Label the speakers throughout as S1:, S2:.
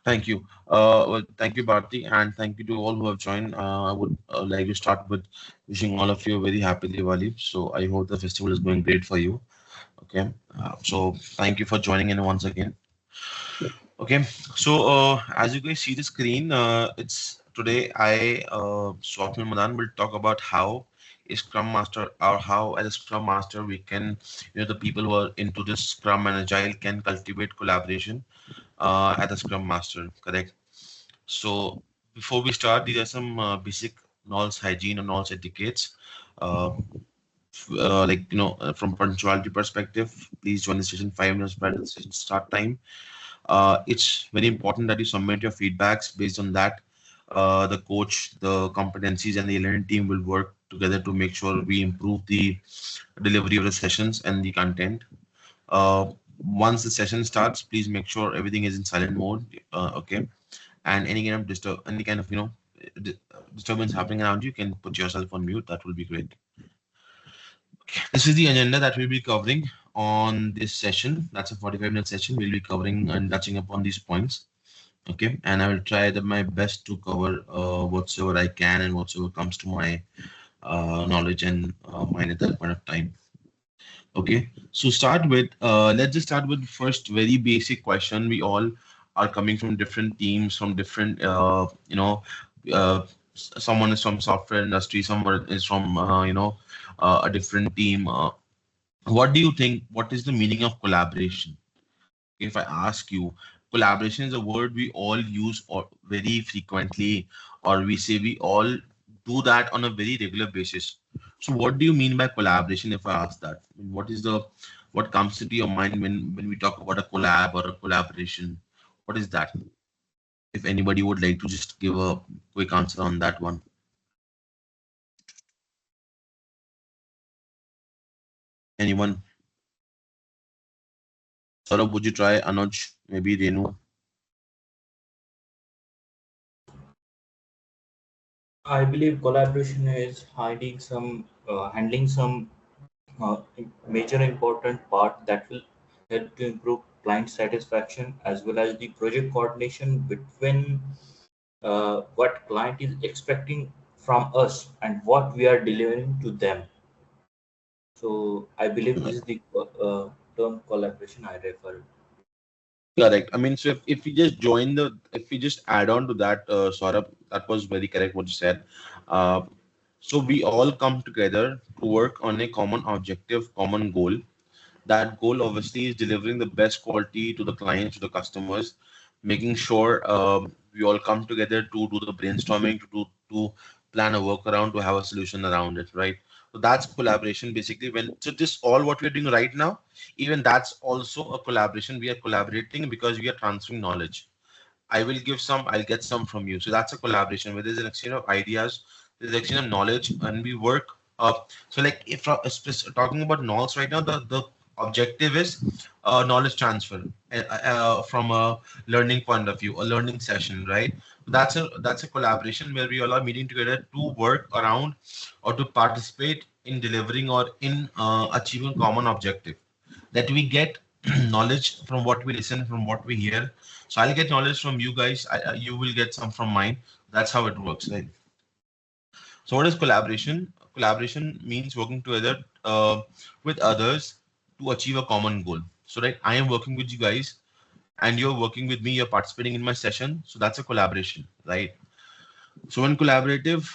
S1: Thank you. Well, thank you, Bharti, and thank you to all who have joined. I would like to start with wishing all of you a very happy Diwali. So I hope the festival is going great for you. Okay. So thank you for joining in once again. Okay. So as you guys see the screen, it's today Swapnil Madan will talk about how a Scrum Master or how as a Scrum Master we can, the people who are into this Scrum and Agile can cultivate collaboration as a Scrum Master. Correct. So before we start, these are some basic knowledge hygiene and knowledge etiquettes. Uh, from punctuality perspective, please join the session 5 minutes prior to the session start time. It's very important that you submit your feedbacks. Based on that, the coach, the competencies, and the learning team will work together to make sure we improve the delivery of the sessions and the content. Once the session starts, please make sure everything is in silent mode. Okay, and any kind of disturbance happening around you, can put yourself on mute. That will be great. This is the agenda that we'll be covering on this session. That's a 45-minute session. We'll be covering and touching upon these points. Okay, and I will try my best to cover whatsoever I can and whatsoever comes to my knowledge and mind at that point of time. Okay, so let's just start with first very basic question. We all are coming from different teams, from different someone is from software industry, someone is from a different team. What do you think? What is the meaning of collaboration? If I ask you, collaboration is a word we all use or very frequently, or we say we all do that on a very regular basis. So, what do you mean by collaboration? If I ask that, what comes into your mind when we talk about a collab or a collaboration? What is that? If anybody would like to just give a quick answer on that one, anyone? Saurabh, would you try? Anuj, maybe Renu.
S2: I believe collaboration is handling some major important part that will help to improve client satisfaction as well as the project coordination between what client is expecting from us and what we are delivering to them. So I believe this is the term collaboration I refer.
S1: Correct. I mean, so if we just if we just add on to that, Saurabh, that was very correct what you said. Uh, so we all come together to work on a common objective, common goal. That goal obviously is delivering the best quality to the clients, to the customers, making sure we all come together to do the brainstorming, to plan a workaround, to have a solution around it, right? So that's collaboration basically. This all what we're doing right now, even that's also a collaboration. We are collaborating because we are transferring knowledge. I will give some, I'll get some from you. So that's a collaboration where there's an exchange of ideas, there's an exchange of knowledge, and we work up. So, like if talking about knowledge right now, the objective is knowledge transfer from a learning point of view, a learning session, right? That's a collaboration where we all are meeting together to work around or to participate in delivering or in achieving common objective that we get knowledge from what we listen, from what we hear. So I'll get knowledge from you guys. You will get some from mine. That's how it works, right? So what is collaboration? Collaboration means working together with others to achieve a common goal. So right, I am working with you guys, and you're working with me. You're participating in my session. So that's a collaboration, right? So when the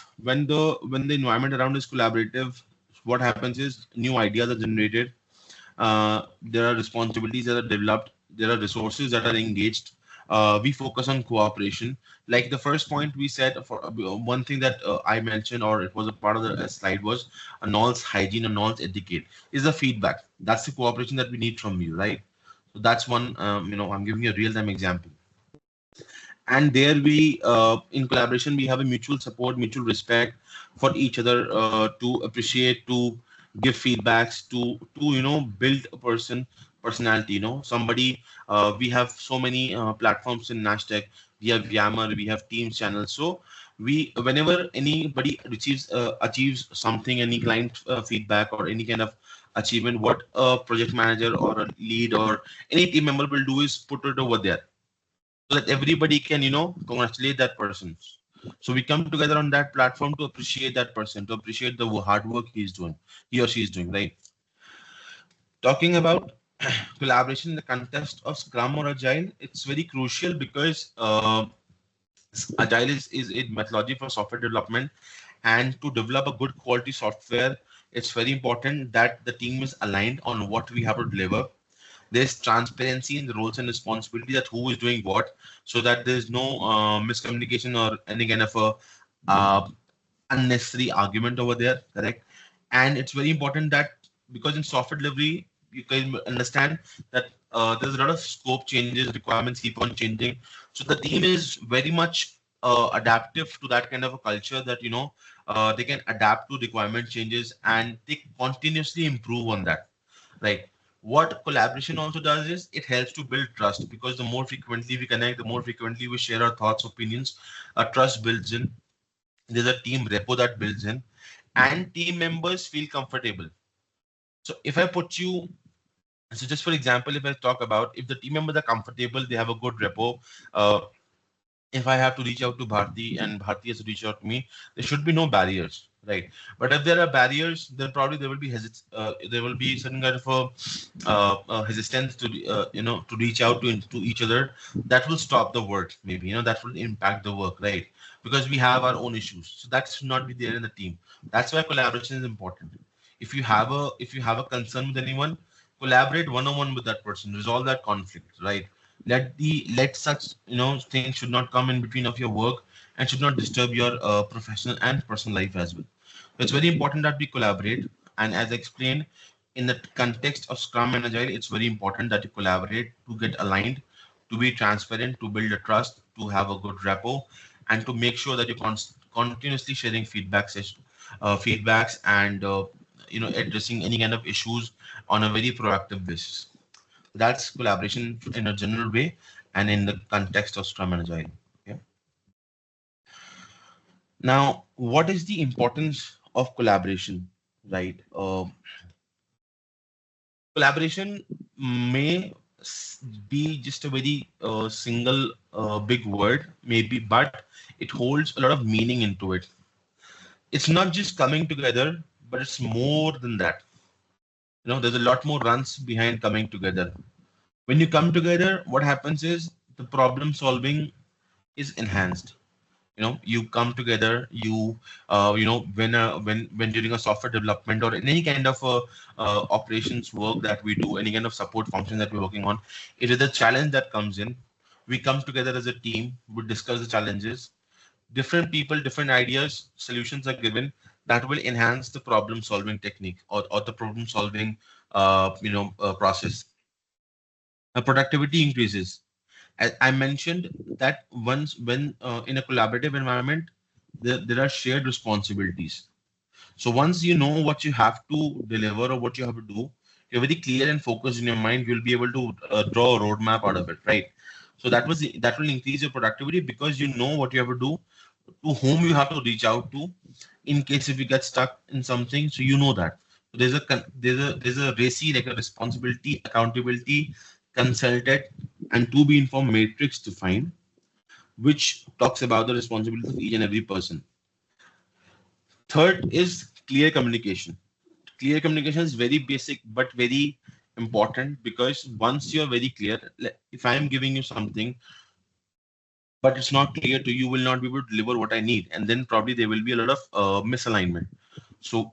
S1: environment around is collaborative, what happens is new ideas are generated, there are responsibilities that are developed, there are resources that are engaged. We focus on cooperation. Like the first point we said, for one thing that I mentioned, or it was a part of the slide, was a knowledge hygiene, a knowledge etiquette, is the feedback. That's the cooperation that we need from you, right? So that's one. I'm giving you a real time example. And there in collaboration, we have a mutual support, mutual respect for each other, to appreciate, to give feedbacks, to build a personality. Somebody. We have so many platforms in NashTech. We have Yammer, we have Teams channels. So whenever anybody achieves something, any client feedback or any kind of achievement, what a project manager or a lead or any team member will do is put it over there. so that everybody can, congratulate that person. So we come together on that platform to appreciate that person, to appreciate the hard work he's doing, he or she is doing, right? Talking about collaboration in the context of Scrum or Agile, it's very crucial because Agile is a methodology for software development, and to develop a good quality software, it's very important that the team is aligned on what we have to deliver. There's transparency in the roles and responsibility, that who is doing what, so that there's no miscommunication or any kind of a uh, unnecessary argument over there, correct? And it's very important that, because in software delivery, you can understand that there's a lot of scope changes, requirements keep on changing. So the team is very much adaptive to that kind of a culture, that they can adapt to requirement changes and they continuously improve on that, right? What collaboration also does is it helps to build trust, because the more frequently we connect, the more frequently we share our thoughts, opinions, trust builds in. There's a team repo that builds in, and team members feel comfortable. So if I put you, so just for example, if I talk about, if the team members are comfortable, they have a good repo. If I have to reach out to Bharti and Bharti has to reach out to me, there should be no barriers, right? But if there are barriers, then probably there will be there will be certain kind of a hesitance to to reach out to each other. That will stop the work, maybe that will impact the work, right? Because we have our own issues, so that should not be there in the team. That's why collaboration is important. If you have a concern with anyone, collaborate one on one with that person, resolve that conflict, right? Let such things should not come in between of your work, and should not disturb your professional and personal life as well. So it's very important that we collaborate, and as I explained, in the context of Scrum and Agile, it's very important that you collaborate to get aligned, to be transparent, to build a trust, to have a good rapport, and to make sure that you're continuously sharing feedbacks, and addressing any kind of issues on a very proactive basis. That's collaboration in a general way, and in the context of Scrum and Agile. Yeah. Now, what is the importance of collaboration? Right. Collaboration may be just a very single big word, maybe, but it holds a lot of meaning into it. It's not just coming together, but it's more than that. There's a lot more runs behind coming together. When you come together, what happens is the problem solving is enhanced. You come together, when during a software development or in any kind of operations work that we do, any kind of support function that we're working on, if there's a challenge that comes in, we come together as a team, we discuss the challenges, different people, different ideas, solutions are given, that will enhance the problem solving technique, or the problem solving process. Productivity increases. I mentioned that once, when in a collaborative environment, there are shared responsibilities. So once you know what you have to deliver or what you have to do, you're very clear and focused in your mind. You'll be able to draw a roadmap out of it, right? So that will increase your productivity, because you know what you have to do, to whom you have to reach out to, in case if you get stuck in something. So you know that. So there's a RACI, like a responsibility, accountability, consulted, and to be informed matrix defined, which talks about the responsibilities of each and every person. Third is clear communication. Clear communication is very basic but very important, because once you're very clear, if I am giving you something but it's not clear to you, will not be able to deliver what I need, and then probably there will be a lot of misalignment. So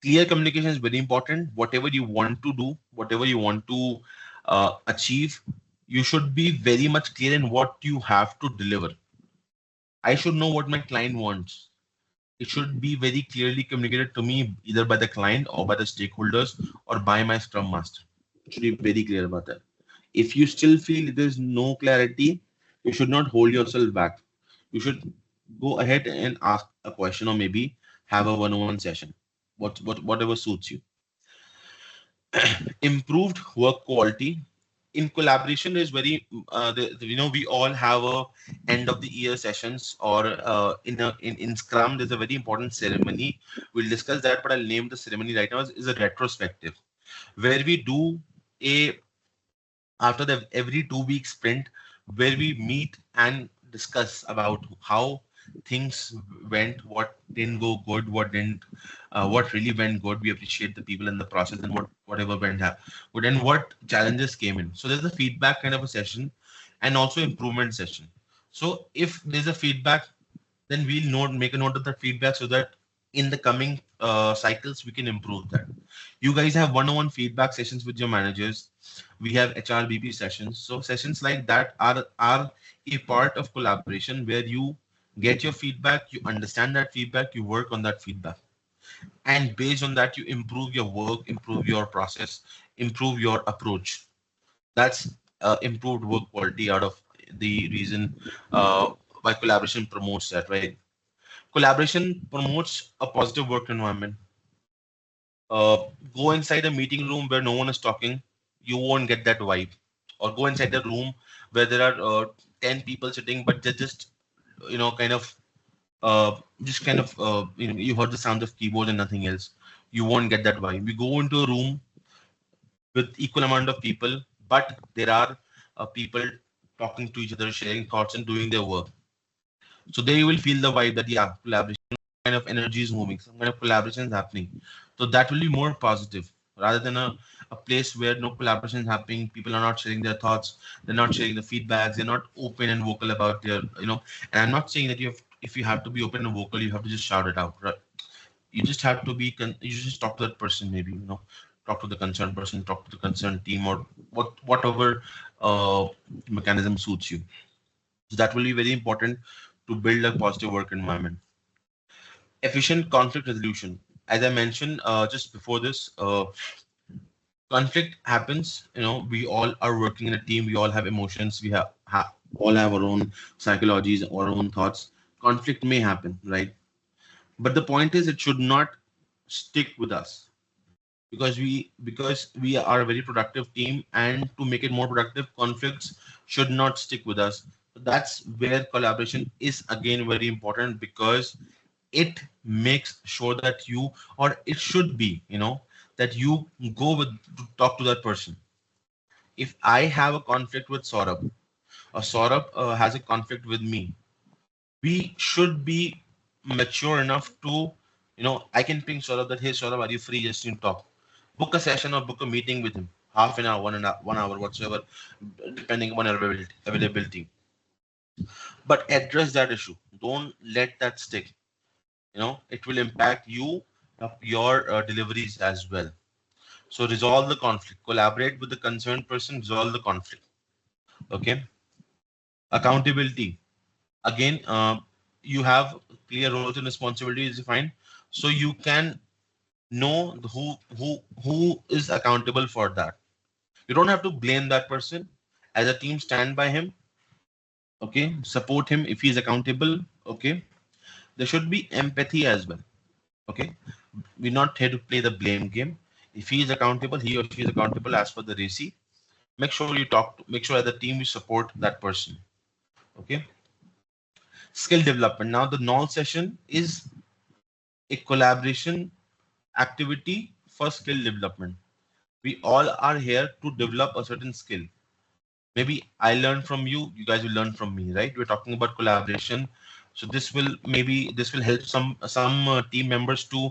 S1: clear communication is very important. Whatever you want to do, whatever you want to achieve, you should be very much clear in what you have to deliver. I should know what my client wants. It should be very clearly communicated to me, either by the client or by the stakeholders or by my scrum master. It should be very clear about that. If you still feel there's no clarity, you should not hold yourself back. You should go ahead and ask a question, or maybe have a one-on-one session. Whatever suits you. Improved work quality in collaboration is very we all have a end of the year sessions, or in Scrum there's a very important ceremony. We'll discuss that, but I'll name the ceremony right now is a retrospective, where we do a, after the every 2 week sprint, where we meet and discuss about how things went, what didn't go good, what didn't, what really went good. We appreciate the people in the process, and whatever went good, and what challenges came in. So there's a feedback kind of a session, and also improvement session. So if there's a feedback, then we'll make a note of that feedback so that in the coming cycles we can improve that. You guys have one-on-one feedback sessions with your managers. We have HRBP sessions. So sessions like that are a part of collaboration where you get your feedback, you understand that feedback, you work on that feedback, and based on that you improve your work, improve your process, improve your approach. That's improved work quality out of the reason why collaboration promotes that, right? Collaboration promotes a positive work environment. Go inside a meeting room where no one is talking, you won't get that vibe. Or go inside a room where there are 10 people sitting, but they're just, you know, kind of, you heard the sound of keyboard and nothing else. You won't get that vibe. You go into a room with equal amount of people, but there are people talking to each other, sharing thoughts, and doing their work. So there you will feel the vibe that yeah, collaboration kind of energy is moving, some kind of collaboration is happening. So that will be more positive rather than a place where no collaboration is happening. People are not sharing their thoughts, they're not sharing the feedbacks, they're not open and vocal about their, you know. And I'm not saying that you have, if you have to be open and vocal, you have to just shout it out. Right? You just have to be you just talk to that person, maybe, you know, talk to the concerned person, talk to the concerned team, or whatever mechanism suits you. So that will be very important to build a positive work environment. Efficient conflict resolution. As I mentioned just before this, conflict happens. You know, we all are working in a team. We all have emotions. We all have our own psychologies, our own thoughts. Conflict may happen, right? But the point is, it should not stick with us, because we are a very productive team, and to make it more productive, conflicts should not stick with us. That's where collaboration is again very important, because it makes sure that you, or it should be, you know, that you go with to talk to that person. If I have a conflict with Saurabh, or Saurabh has a conflict with me, we should be mature enough to, you know, I can ping Saurabh that, hey Saurabh, are you free just to talk? Book a session or book a meeting with him, half an hour, 1 hour, whatsoever, depending upon availability. But address that issue. Don't let that stick. You know, it will impact you, your deliveries as well. So resolve the conflict, collaborate with the concerned person, resolve the conflict. Okay. Accountability. Again, you have clear roles and responsibilities defined, so you can know who is accountable for that. You don't have to blame that person. As a team, stand by him. Okay, support him if he's accountable. Okay, there should be empathy as well. Okay, we're not here to play the blame game. If he is accountable, he or she is accountable as per the RACI. Make sure you make sure as a team you support that person. Okay, skill development. Now the null session is a collaboration activity for skill development. We all are here to develop a certain skill. Maybe I learn from you, you guys will learn from me, right? We're talking about collaboration. So this will help some team members to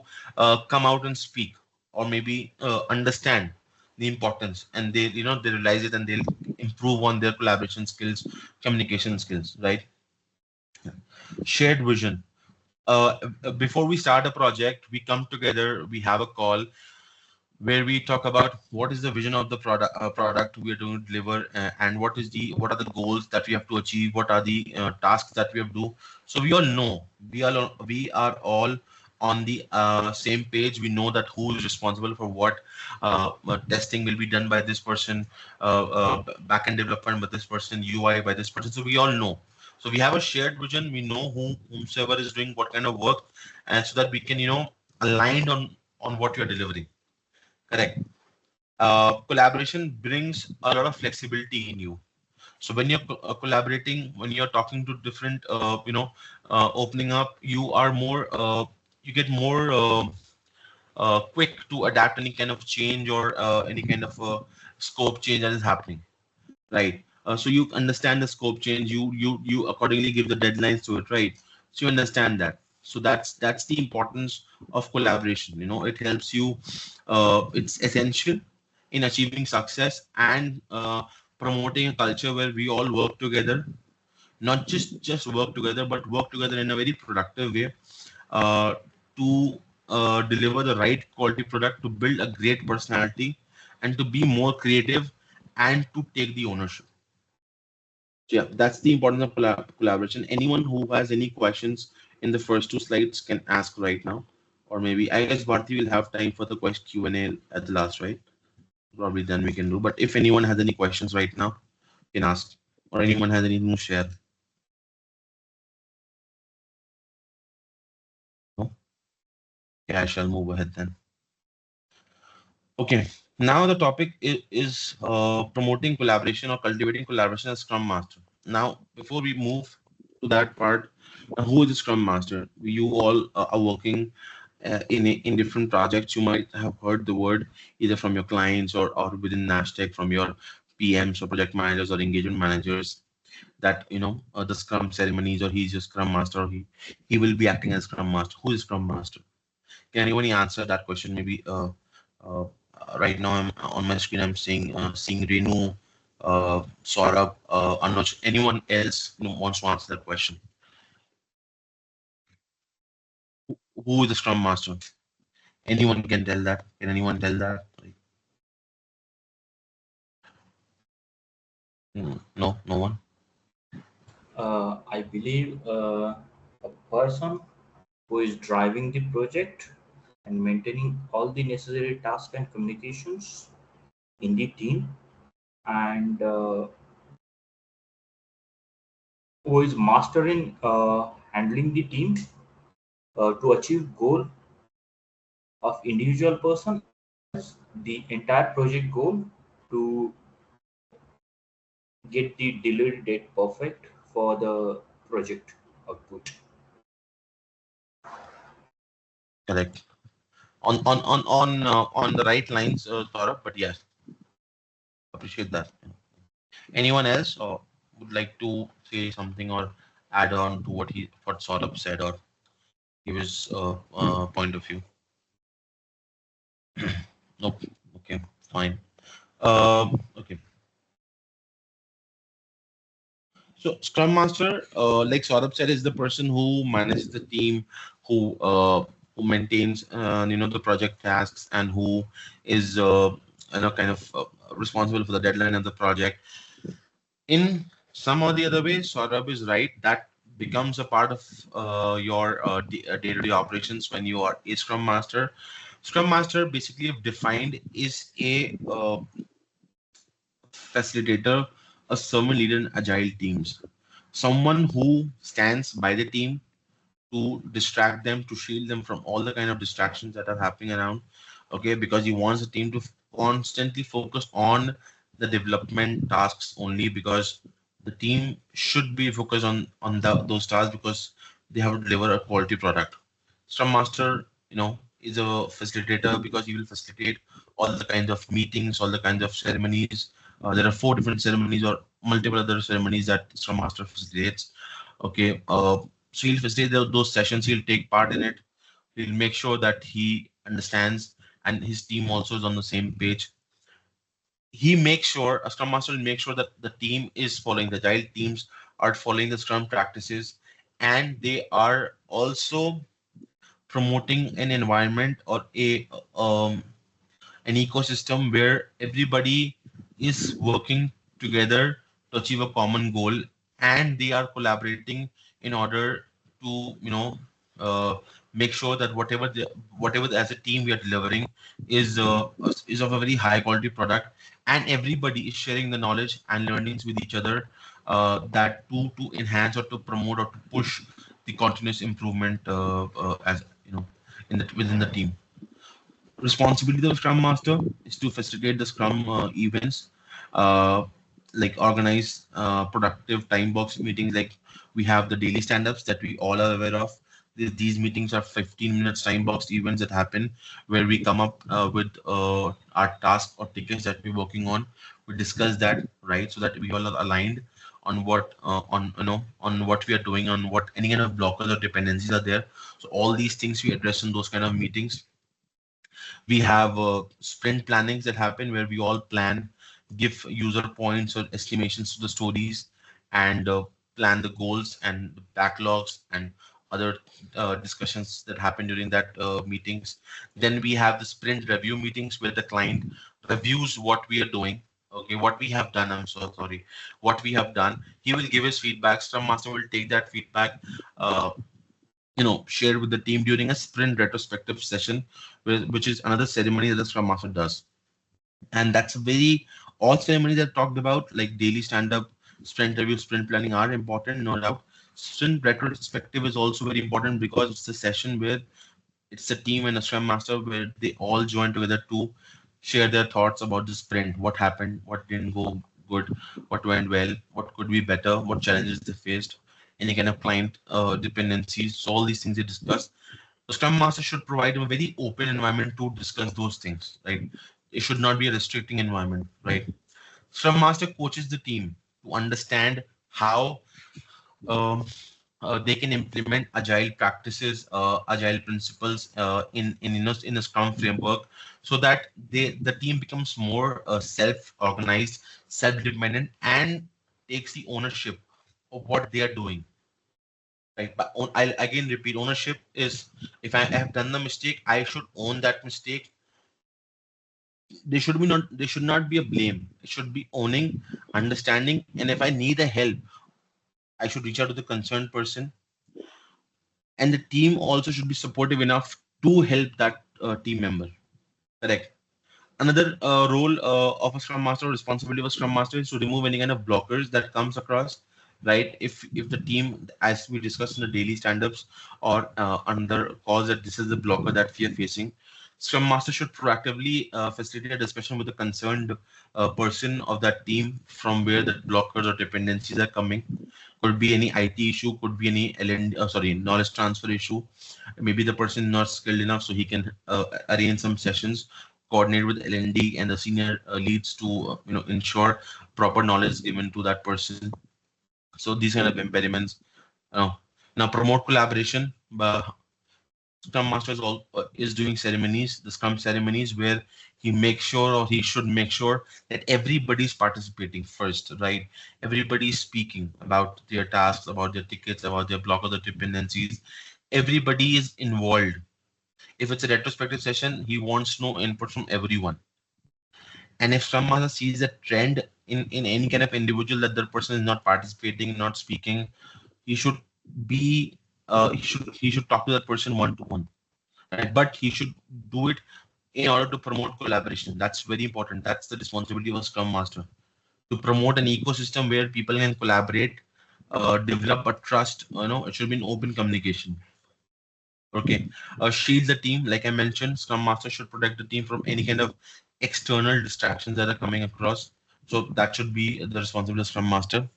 S1: come out and speak, or maybe understand the importance, and they, you know, they realize it, and they'll improve on their collaboration skills, communication skills, right? Shared vision. Before we start a project, we come together, we have a call where we talk about what is the vision of the product we are going to deliver, and what are the goals that we have to achieve, what are the tasks that we have to do. So we all know, we are all on the same page. We know that who is responsible for what. Testing will be done by this person, backend development by this person, UI by this person. So we all know. So we have a shared vision. We know whomsoever is doing what kind of work, and so that we can, you know, align on what you're delivering. Correct. Collaboration brings a lot of flexibility in you. So when you're collaborating, when you're talking to different, opening up, you are more, you get more quick to adapt any kind of change, or any kind of scope change that is happening. Right. So you understand the scope change. You accordingly give the deadlines to it, right? So you understand that. So that's the importance of collaboration. It helps you. It's essential in achieving success and promoting a culture where we all work together, not just work together, but work together in a very productive way, uh, to deliver the right quality product, to build a great personality, and to be more creative, and to take the ownership. So yeah, that's the importance of collaboration. Anyone who has any questions in the first two slides can ask right now, or maybe I guess Bharti will have time for the question Q&A at the last, right? Probably then we can do. But if anyone has any questions right now, you can ask, or anyone has anything to share. No? Okay, I shall move ahead then. Okay, now the topic is promoting collaboration or cultivating collaboration as Scrum Master. Now, before we move to that part, who is the Scrum Master? You all are working in different projects. You might have heard the word either from your clients or within NashTech from your PMs or project managers or engagement managers, that the Scrum ceremonies, or he's a Scrum Master, or he will be acting as Scrum Master. Who is Scrum Master? Can anybody answer that question? Maybe uh, right now I'm on my screen. I'm seeing Renu, Saurabh, Anuj. Anyone else wants to answer that question? Who is the Scrum Master? Anyone can tell that? Can anyone tell that? Like, no, no one.
S2: I believe a person who is driving the project and maintaining all the necessary tasks and communications in the team, and who is mastering handling the team to achieve goal of individual person as well as the entire project goal to get the delivery date perfect for the project output.
S1: Correct. On the right lines, Saurabh. But yes, appreciate that. Anyone else or would like to say something or add on to what Saurabh said, or give his point of view? Nope. Okay, fine. Okay. So Scrum Master, like Saurabh said, is the person who manages the team, who maintains the project tasks, and who is kind of responsible for the deadline of the project. In some or the other way, Saurabh is right. That becomes a part of your day-to-day operations when you are a Scrum Master. Scrum Master, basically, if defined, is a facilitator, a servant leader in agile teams, someone who stands by the team to distract them, to shield them from all the kind of distractions that are happening around. Okay, because he wants the team to constantly focus on the development tasks only, because the team should be focused on those tasks, because they have to deliver a quality product. Scrum Master, is a facilitator because he will facilitate all the kinds of meetings, all the kinds of ceremonies. There are four different ceremonies or multiple other ceremonies that Scrum Master facilitates. Okay, so he'll facilitate those sessions. He'll take part in it. He'll make sure that he understands and his team also is on the same page. A Scrum Master will make sure that the team is following, the agile teams are following the Scrum practices, and they are also promoting an environment or an ecosystem where everybody is working together to achieve a common goal, and they are collaborating in order to uh, make sure that whatever as a team we are delivering is of a very high quality product, and everybody is sharing the knowledge and learnings with each other, that to enhance or to promote or to push the continuous improvement, as within the team. Responsibility of Scrum Master is to facilitate the Scrum events, uh, like organize productive time box meetings. Like we have the daily stand-ups that we all are aware of. These meetings are 15 minutes time box events that happen where we come up with our task or tickets that we're working on. We discuss that, right, so that we all are aligned on what on on what we are doing, on what any kind of blockers or dependencies are there. So all these things we address in those kind of meetings. We have sprint plannings that happen where we all plan, give user points or estimations to the stories, and plan the goals and the backlogs and other discussions that happen during that meetings. Then we have the sprint review meetings where the client reviews what we are doing. Okay, what we have done. I'm so sorry. What we have done. He will give his feedback. Scrum Master will take that feedback. Shared with the team during a sprint retrospective session, which is another ceremony that the Scrum Master does. And that's very all ceremonies that talked about, like daily stand-up, sprint review, sprint planning are important, no doubt. Sprint retrospective is also very important because it's a session where it's a team and a Scrum Master where they all join together to share their thoughts about the sprint, what happened, what didn't go good, what went well, what could be better, what challenges they faced, any kind of client dependencies. So all these things they discuss. The Scrum Master should provide a very open environment to discuss those things, right? It should not be a restricting environment, right? Scrum Master coaches the team to understand how um, they can implement agile practices, agile principles in a Scrum framework, so that the team becomes more self-organized, self-dependent, and takes the ownership of what they are doing. Right, but I'll again repeat: ownership is, if I have done the mistake, I should own that mistake. There should not be a blame. It should be owning, understanding, and if I need a help, I should reach out to the concerned person, and the team also should be supportive enough to help that team member. Correct. Another role of a scrum master, or responsibility of a scrum master, is to remove any kind of blockers that comes across, right? If the team, as we discussed in the daily stand-ups or under calls, that this is the blocker that we are facing, scrum master should proactively facilitate a discussion with the concerned person of that team from where the blockers or dependencies are coming. Could be any IT issue, could be any knowledge transfer issue. Maybe the person is not skilled enough, so he can arrange some sessions, coordinate with L&D and the senior leads to ensure proper knowledge given to that person. So these kind of impediments. Uh, Now promote collaboration. Scrum Master is doing ceremonies, the Scrum ceremonies, where he makes sure, or he should make sure, that everybody's participating first, right? Everybody's speaking about their tasks, about their tickets, about their block of the dependencies. Everybody is involved. If it's a retrospective session, he wants no input from everyone. And if Scrum Master sees a trend in any kind of individual that the person is not participating, not speaking, he should be he should talk to that person one to one, right? But he should do it in order to promote collaboration. That's very important. That's the responsibility of a Scrum Master, to promote an ecosystem where people can collaborate, develop a trust. It should be an open communication. Okay, shield the team. Like I mentioned, Scrum Master should protect the team from any kind of external distractions that are coming across. So that should be the responsibility of Scrum Master.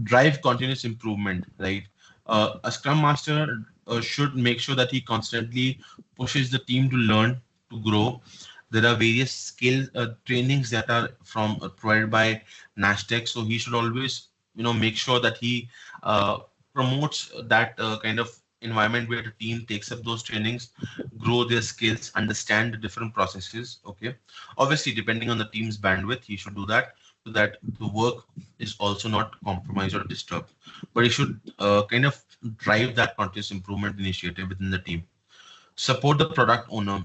S1: Drive continuous improvement, right? A Scrum Master should make sure that he constantly pushes the team to learn, to grow. There are various skill trainings that are from provided by NashKnolx, so he should always, make sure that he promotes that kind of environment where the team takes up those trainings, grow their skills, understand the different processes. Okay, obviously depending on the team's bandwidth, he should do that so that the work is also not compromised or disturbed. But he should kind of drive that continuous improvement initiative within the team. Support the product owner.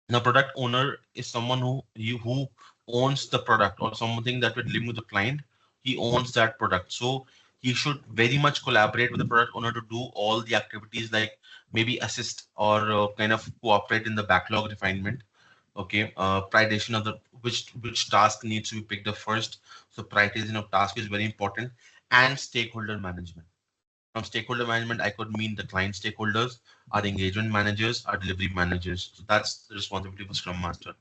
S1: Now, product owner is someone who owns the product or something that we're dealing with the client. He owns that product, so he should very much collaborate with the product owner to do all the activities, like maybe assist or kind of cooperate in the backlog refinement. Okay, prioritization of the which task needs to be picked up first. So prioritization of task is very important, and stakeholder management. From stakeholder management, I could mean the client stakeholders, our engagement managers, our delivery managers. So that's the responsibility of a Scrum Master.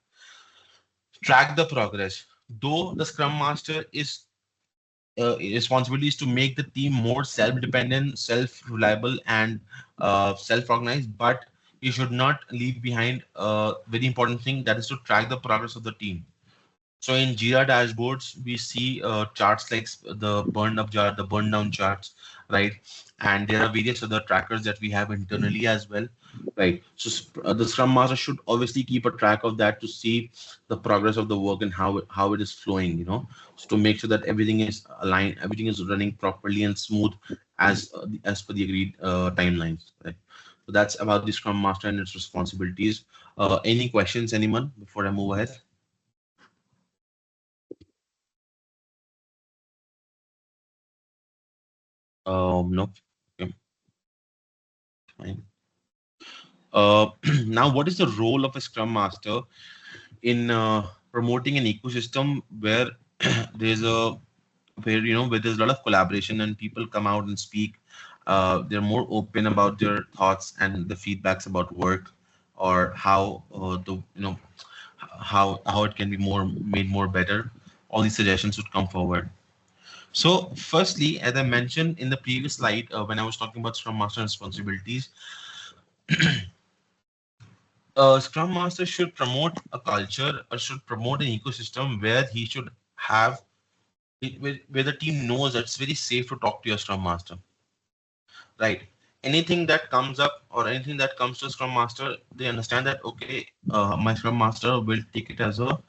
S1: Track the progress. Though the Scrum Master is responsibility is to make the team more self-dependent, self-reliable, and self-organized, but you should not leave behind a very important thing, that is to track the progress of the team. So in Jira dashboards, we see charts like the burned up chart, the burned down charts, right? And there are various other trackers that we have internally as well, right? So the Scrum Master should obviously keep a track of that to see the progress of the work and how it is flowing, so to make sure that everything is aligned, everything is running properly and smooth as per the agreed timelines, right? So that's about the Scrum Master and its responsibilities. Any questions, anyone, before I move ahead? No. Okay, fine. Now, what is the role of a Scrum Master in promoting an ecosystem where there's a where there's a lot of collaboration and people come out and speak. They're more open about their thoughts and the feedbacks about work, or how the how it can be more made more better. All these suggestions would come forward. So, firstly, as I mentioned in the previous slide, when I was talking about Scrum Master responsibilities, a Scrum Master should promote a culture or should promote an ecosystem where he should have where the team knows that it's very safe to talk to your Scrum Master, right? Anything that comes up or anything that comes to Scrum Master, they understand that okay, my Scrum Master will take it as a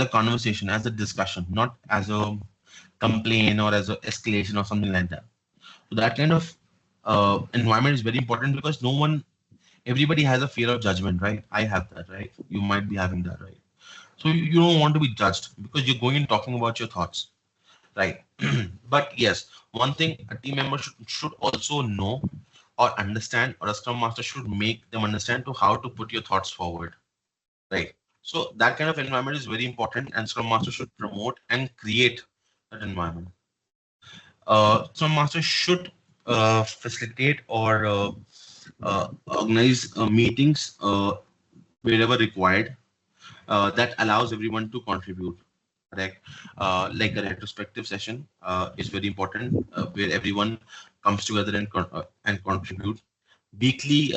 S1: conversation, as a discussion, not as a complaint or as a escalation or something like that. So that kind of environment is very important because everybody has a fear of judgment, right? I have that, right? You might be having that, right? So you don't want to be judged because you're going and talking about your thoughts, right? But yes, one thing a team member should also know or understand, or a Scrum Master should make them understand to how to put your thoughts forward, right? So that kind of environment is very important, and Scrum Master should promote and create that environment. Scrum Master should facilitate or organize meetings wherever required that allows everyone to contribute. Correct. Like a retrospective session is very important, where everyone comes together and contribute. Weekly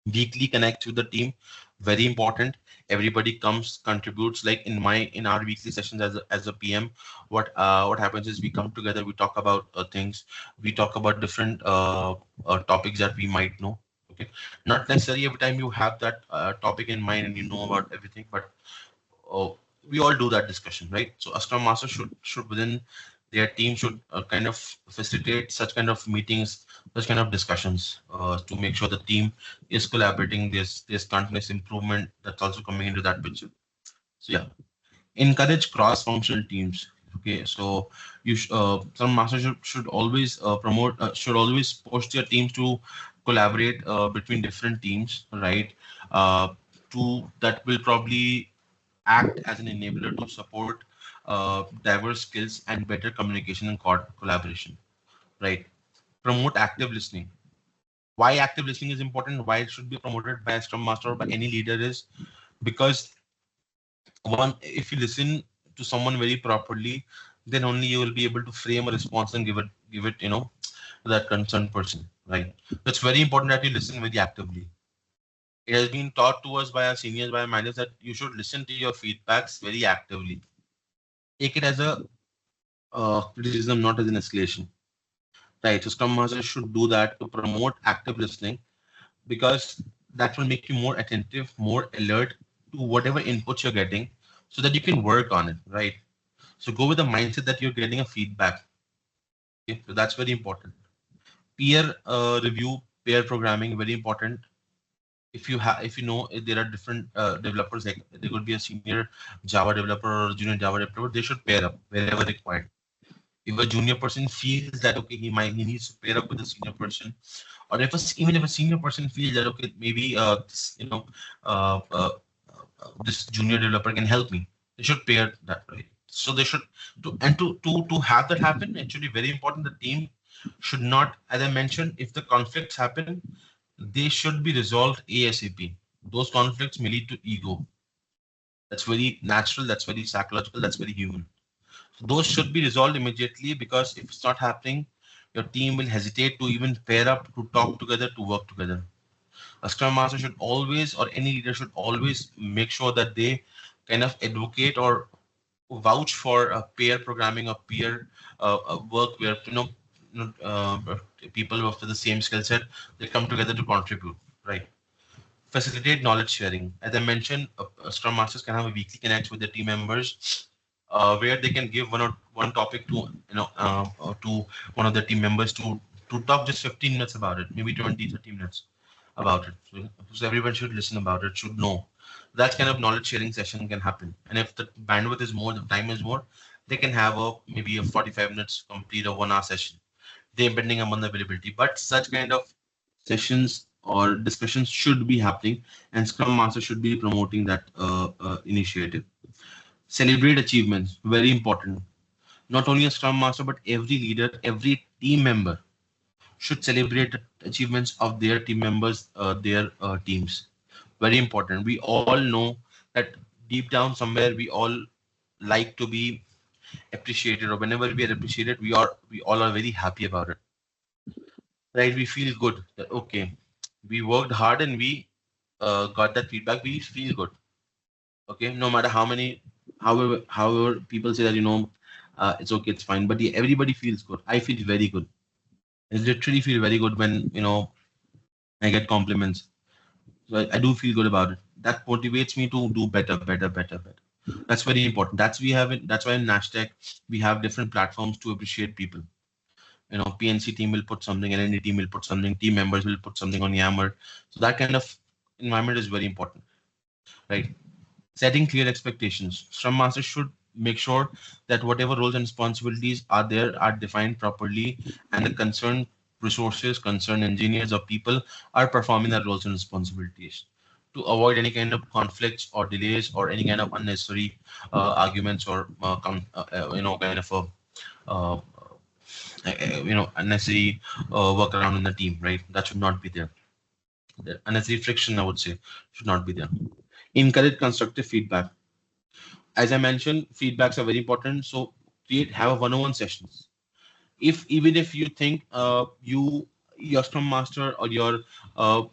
S1: weekly connect with the team, very important. Everybody comes contributes. Like in our weekly sessions as a PM, what happens is we come together, we talk about things, we talk about different topics that we might know. Okay, not necessarily every time you have that topic in mind and you know about everything, but we all do that discussion, right? So a Scrum Master should within their team should kind of facilitate such kind of meetings, such kind of discussions, to make sure the team is collaborating. There's continuous improvement that's also coming into that picture. So yeah, encourage cross-functional teams. Okay, so Scrum Master should always should always push their teams to collaborate between different teams, right? To that will probably act as an enabler to support diverse skills and better communication and collaboration, right? Promote active listening. Why active listening is important, why it should be promoted by a Scrum Master or by any leader is because one, if you listen to someone very properly, then only you will be able to frame a response and give it to that concerned person, right? So it's very important that you listen very actively. It has been taught to us by our seniors, by our managers, that you should listen to your feedbacks very actively. Take it as a criticism, not as an escalation. Right. So Scrum Master should do that to promote active listening because that will make you more attentive, more alert to whatever inputs you're getting so that you can work on it. Right. So go with the mindset that you're getting a feedback. Okay? So that's very important. Peer review, pair programming, very important. If you know if there are different developers, like there could be a senior Java developer or a junior Java developer, they should pair up wherever required. If a junior person feels that okay, he needs to pair up with a senior person, or even if a senior person feels that okay, maybe uh, uh, this junior developer can help me, they should pair that, right? So they should to have that happen, it should be very important. The team should not, as I mentioned, if the conflicts happen, they should be resolved ASAP. Those conflicts may lead to ego. That's very natural, that's very psychological, that's very human. Those should be resolved immediately because if it's not happening, your team will hesitate to even pair up, to talk together, to work together. A Scrum Master should always, or any leader should always make sure that they kind of advocate or vouch for a peer programming or peer work where people of the same skill set, they come together to contribute, right? Facilitate knowledge sharing. As I mentioned, Scrum Masters can have a weekly connect with their team members, where they can give one topic to to one of the team members to talk just 15 minutes about it, maybe 20, 30 minutes about it. So everyone should listen about it, should know. That kind of knowledge sharing session can happen. And if the bandwidth is more, the time is more, they can have a maybe a 45 minutes complete a 1 hour session, depending upon the availability. But such kind of sessions or discussions should be happening, and Scrum Master should be promoting that initiative. Celebrate achievements, very important. Not only a Scrum Master, but every leader, every team member should celebrate the achievements of their team members, their teams. Very important. We all know that deep down somewhere we all like to be appreciated, or whenever we are appreciated, we all are very happy about it, right? We feel good that okay, we worked hard and we got that feedback. We feel good. Okay, no matter how many, however people say that it's okay, it's fine, but yeah, everybody feels good. I feel very good. I literally feel very good when I get compliments. So I do feel good about it. That motivates me to do better, better, better, better. That's very important. That's why in NashTech we have different platforms to appreciate people. PNC team will put something, LND team will put something, team members will put something on Yammer. So that kind of environment is very important, right? Setting clear expectations. Scrum Master should make sure that whatever roles and responsibilities are there are defined properly, and the concerned resources, concerned engineers or people are performing their roles and responsibilities to avoid any kind of conflicts or delays or any kind of unnecessary arguments or kind of a unnecessary workaround in the team, right? That should not be there. The unnecessary friction, I would say, should not be there. Encourage constructive feedback. As I mentioned, feedbacks are very important. So have a one-on-one sessions. If even if you think your Scrum Master or your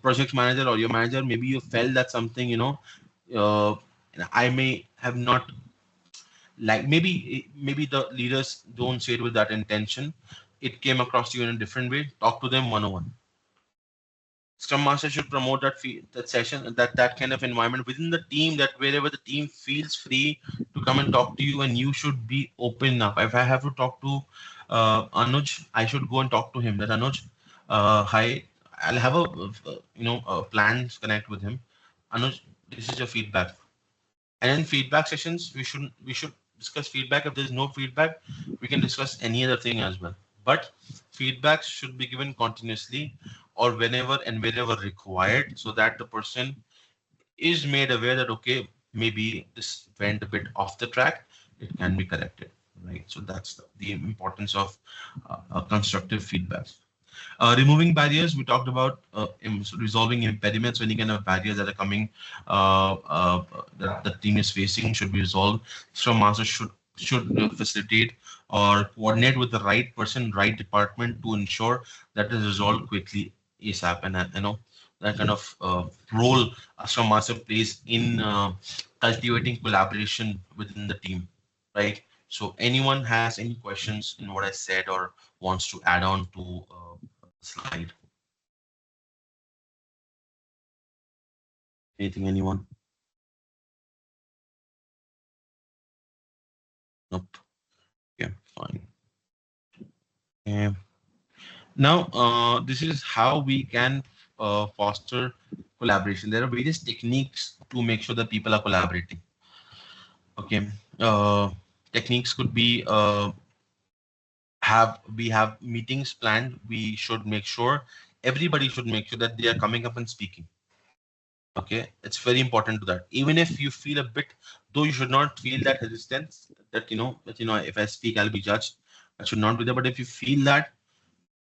S1: project manager or your manager, maybe you felt that something uh, I may have not, like, maybe the leaders don't say it with that intention. It came across to you in a different way. Talk to them one-on-one. Scrum Master should promote that session, that kind of environment within the team, that wherever the team feels free to come and talk to you, and you should be open enough. If I have to talk to Anuj, I should go and talk to him. That Anuj, hi, I'll have a plan connect with him. Anuj, this is your feedback. And in feedback sessions, we should discuss feedback. If there's no feedback, we can discuss any other thing as well. But feedback should be given continuously or whenever and wherever required, so that the person is made aware that okay, maybe this went a bit off the track. It can be corrected, right? So that's the importance of constructive feedback. Removing barriers, we talked about resolving impediments. Any kind of barriers that are coming, that the team is facing should be resolved. Scrum Master should facilitate or coordinate with the right person, right department to ensure that is resolved quickly ASAP. And that kind of role a Scrum Master plays in cultivating collaboration within the team, right? So anyone has any questions in what I said or wants to add on to slide? Anything, anyone? Nope. Okay, fine. Okay. Now, this is how we can foster collaboration. There are various techniques to make sure that people are collaborating. Okay. Techniques could be we have meetings planned. We should make sure everybody should make sure that they are coming up and speaking. Okay, it's very important to that. Even if you feel a bit, though you should not feel that resistance that if I speak I'll be judged. That should not be there. But if you feel that,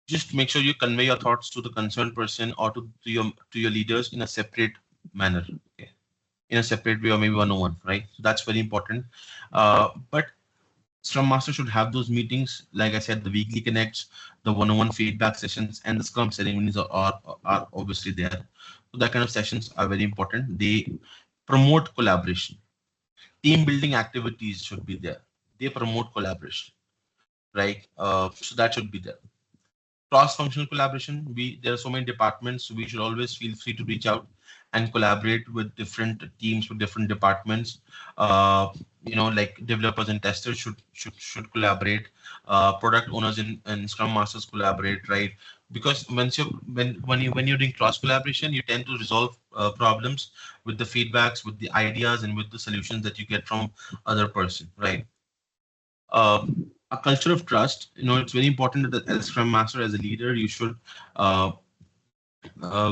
S1: just make sure you convey your thoughts to the concerned person or to your leaders in a separate manner. Okay, in a separate way or maybe one-on-one, right? So that's very important. But Scrum Master should have those meetings, like I said, the weekly connects, the one-on-one feedback sessions, and the Scrum ceremonies are obviously there. So that kind of sessions are very important. They promote collaboration. Team building activities should be there. They promote collaboration, right? So that should be there. Cross-functional collaboration. There are so many departments, so we should always feel free to reach out and collaborate with different teams with different departments. uh, like developers and testers should collaborate. Product owners and scrum masters collaborate, right? Because when you're doing cross collaboration, you tend to resolve problems with the feedbacks, with the ideas, and with the solutions that you get from other person, right? uh, a culture of trust. It's very important that as Scrum Master, as a leader, you should, uh,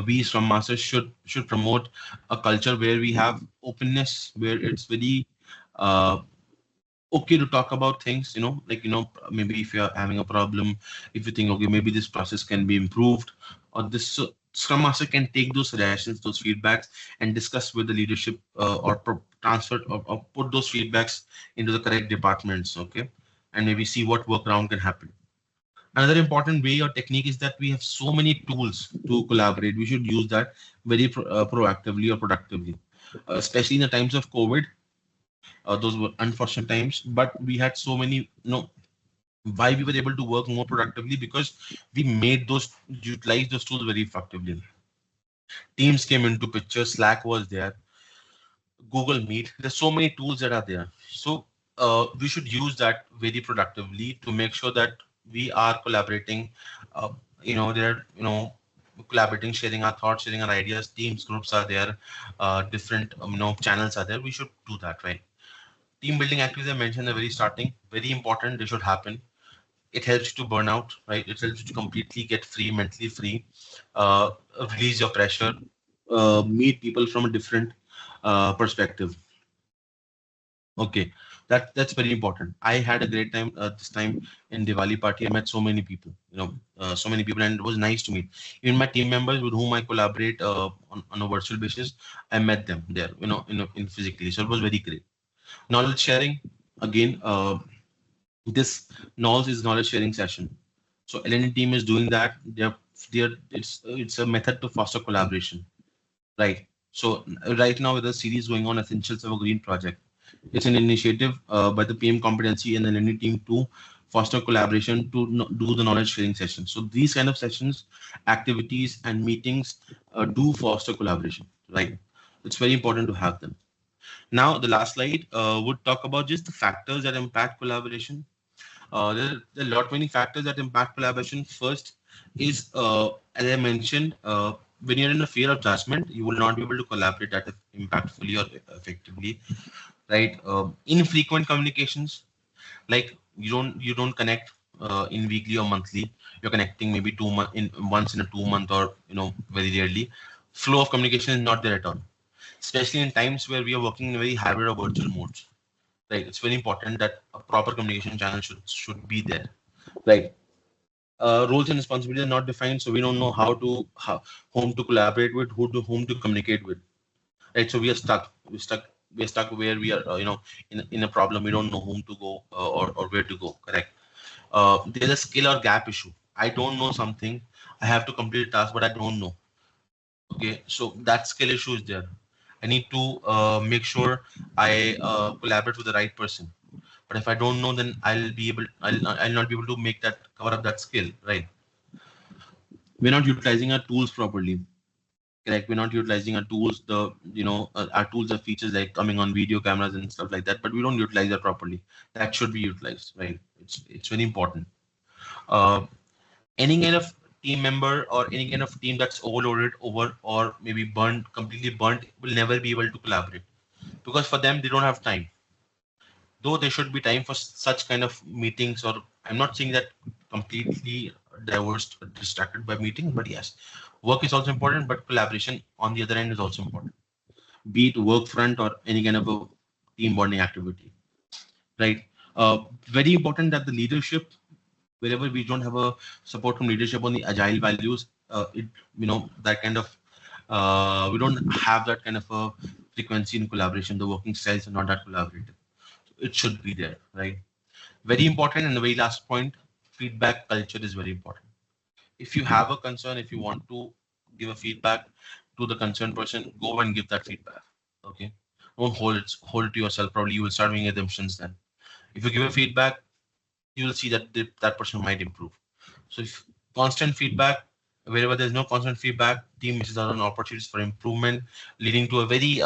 S1: we Scrum Masters should promote a culture where we have openness, where it's very uh, okay to talk about things. Maybe if you're having a problem, if you think, okay, maybe this process can be improved, or this. So Scrum Master can take those suggestions, those feedbacks, and discuss with the leadership, or transfer, or put those feedbacks into the correct departments. Okay, and maybe see what workaround can happen. Another important way or technique is that we have so many tools to collaborate. We should use that very proactively or productively, especially in the times of COVID. Those were unfortunate times, but we had so many. Why we were able to work more productively, because we made those utilize those tools very effectively. Teams came into picture. Slack was there. Google Meet. There's so many tools that are there. So we should use that very productively to make sure that we are collaborating. Uh, there, collaborating, sharing our thoughts, sharing our ideas. Teams, groups are there. Different, channels are there. We should do that, right? Team building activities I mentioned at the very starting, very important. They should happen. It helps you to burn out, right? It helps you to completely get free, mentally free, uh, release your pressure, meet people from a different perspective. Okay, that's very important. I had a great time this time in Diwali party. I met so many people, so many people, and it was nice to meet. Even my team members with whom I collaborate on a virtual basis, I met them there, in physically. So it was very great. Knowledge sharing, again, this knowledge is knowledge sharing session. So LND team is doing that. It's a method to foster collaboration, right? So right now, with a series going on, Essentials of a Green Project. It's an initiative by the PM competency and the LND team to foster collaboration to do the knowledge sharing sessions. So these kind of sessions, activities, and meetings do foster collaboration, right? It's very important to have them. Now, the last slide would talk about just the factors that impact collaboration. There are a lot many factors that impact collaboration. First is, as I mentioned, when you're in a fear of judgment, you will not be able to collaborate that impactfully or effectively, right? Infrequent communications, like you don't connect in weekly or monthly. You're connecting maybe 2 month in once in a 2 month, or very rarely. Flow of communication is not there at all, especially in times where we are working in very hybrid or virtual modes. Right, it's very important that a proper communication channel should be there. Right. Roles and responsibilities are not defined, so we don't know whom to collaborate with, whom to communicate with. Right. So we are stuck. We're stuck where we are. In a problem, we don't know whom to go, or where to go. Correct. There's a skill or gap issue. I don't know something. I have to complete a task, but I don't know. Okay, so that skill issue is there. I need to make sure I collaborate with the right person. But if I don't know, then I'll not be able to make that cover up that skill, right? We're not utilizing our tools properly. Correct. We're not utilizing our tools. Our tools have features like coming on video cameras and stuff like that, but we don't utilize that properly. That should be utilized, right? It's very important. Uh, any kind of team member or any kind of team that's overloaded, or maybe burnt, completely burnt, will never be able to collaborate, because for them they don't have time. Though there should be time for such kind of meetings, or I'm not saying that completely divorced or distracted by meetings, but yes, work is also important, but collaboration on the other end is also important, be it work front or any kind of a team bonding activity, right? Very important that the leadership, wherever we don't have a support from leadership on the agile values, that kind of, we don't have that kind of a frequency in collaboration. The working styles are not that collaborative. It should be there, right? Very important. And the very last point, feedback culture is very important. If you have a concern, if you want to give a feedback to the concerned person, go and give that feedback. Okay. Don't hold it to yourself. Probably you will start making assumptions then. If you give a feedback, you will see that that person might improve. So if constant feedback, wherever there's no constant feedback, team misses out on opportunities for improvement, leading to a very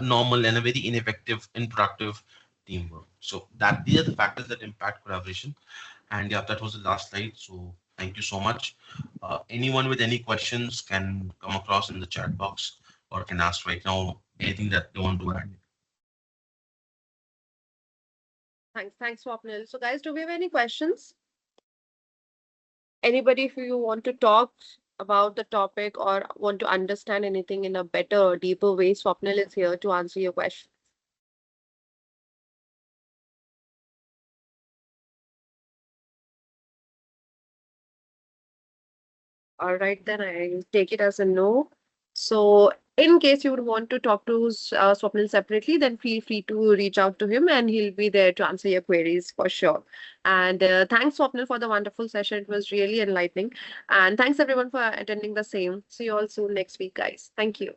S1: normal and a very ineffective, unproductive teamwork. So that these are the factors that impact collaboration. And yeah, that was the last slide. So thank you so much. Anyone with any questions can come across in the chat box or can ask right now anything that they want to add.
S3: Thanks, Swapnil. So, guys, do we have any questions? Anybody, if you want to talk about the topic or want to understand anything in a better or deeper way, Swapnil is here to answer your question. All right, then I take it as a no. So, in case you would want to talk to Swapnil separately, then feel free to reach out to him and he'll be there to answer your queries for sure. And thanks, Swapnil, for the wonderful session. It was really enlightening. And thanks everyone for attending the same. See you all soon next week, guys. Thank you.